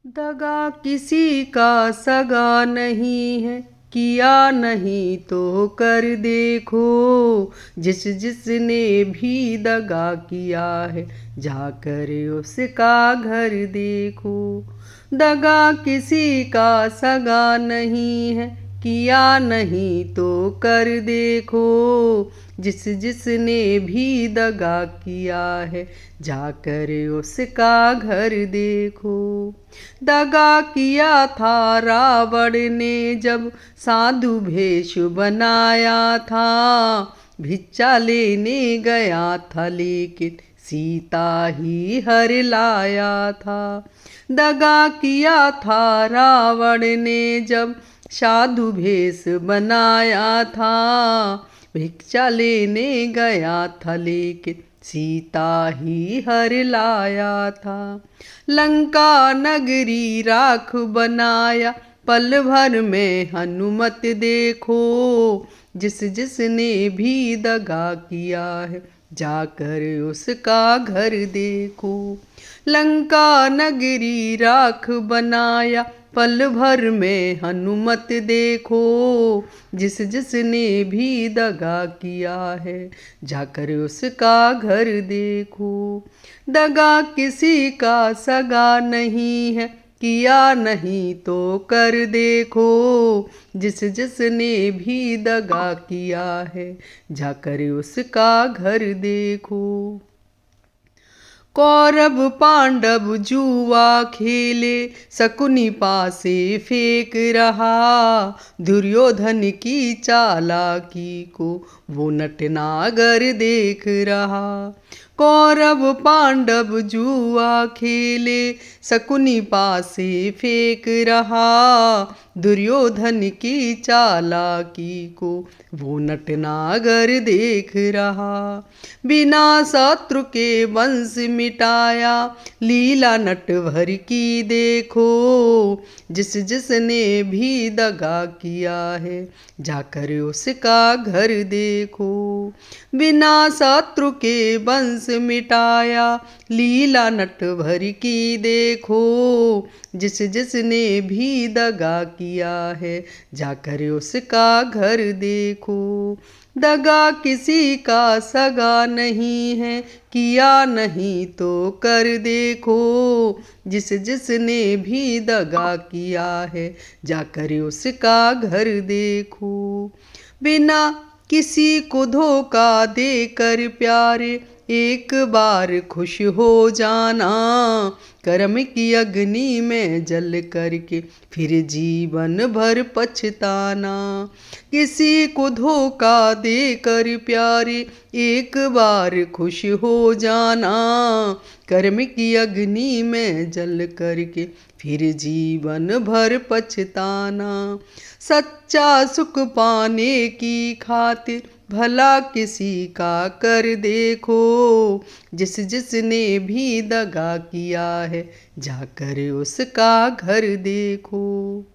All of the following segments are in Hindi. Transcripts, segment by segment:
दगा किसी का सगा नहीं है, किया नहीं तो कर देखो। जिसने भी दगा किया है, जाकर उसका घर देखो। दगा किसी का सगा नहीं है, किया नहीं तो कर देखो। जिसने भी दगा किया है, जाकर उसका घर देखो। दगा किया था रावण ने जब साधु भेष बनाया था। भिक्षा लेने गया था लेकिन सीता ही हर लाया था। दगा किया था रावण ने जब साधु भेष बनाया था। भिक्षा लेने गया था लेकिन सीता ही हर लाया था। लंका नगरी राख बनाया, पल भर में हनुमत देखो। जिसने भी दगा किया है, जाकर उसका घर देखो। लंका नगरी राख बनाया, पल भर में हनुमत देखो। जिसने भी दगा किया है, जाकर उसका घर देखो। दगा किसी का सगा नहीं है, किया नहीं तो कर देखो। जिसने भी दगा किया है, जाकर उसका घर देखो। कौरव पांडव जुआ खेले, शकुनी पासे फेंक रहा। दुर्योधन की चालाकी को वो नटनागर देख रहा। कौरव पांडव जुआ खेले, शकुनी पासे फेंक रहा। दुर्योधन की चालाकी को वो नटनागर देख रहा। बिना शत्रु के वंश मिटाया, लीला नटवर की देखो। जिसने भी दगा किया है, जाकर उसका घर देखो। बिना शत्रु के वंश मिटाया, लीला नटवर की देखो। जिसने भी दगा किया है, जाकर उसका घर देखो। दगा किसी का सगा नहीं है, किया नहीं तो कर देखो। जिसने भी दगा किया है, जाकर उसका घर देखो। बिना किसी को धोखा देकर प्यारे, एक बार खुश हो जाना। कर्म की अग्नि में जल करके फिर जीवन भर पछताना। किसी को धोखा देकर प्यारे, एक बार खुश हो जाना। कर्म की अग्नि में जल करके फिर जीवन भर पछताना। सच्चा सुख पाने की खातिर भला किसी का कर देखो। जिसने भी दगा किया है, जाकर उसका घर देखो।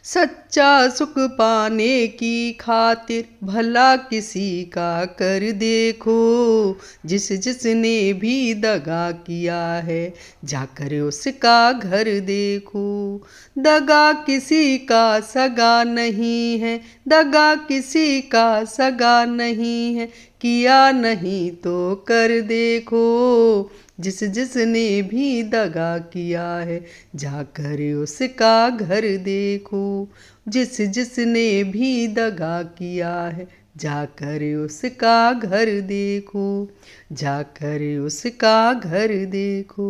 सच्चा सुख पाने की खातिर भला किसी का कर देखो। जिसने भी दगा किया है, जाकर उसका घर देखो। दगा किसी का सगा नहीं है, दगा किसी का सगा नहीं है, किया नहीं तो कर देखो। जिसने भी दगा किया है, जाकर उसका घर देखो। जिसने भी दगा किया है, जाकर उसका घर देखो। जाकर उसका घर देखो।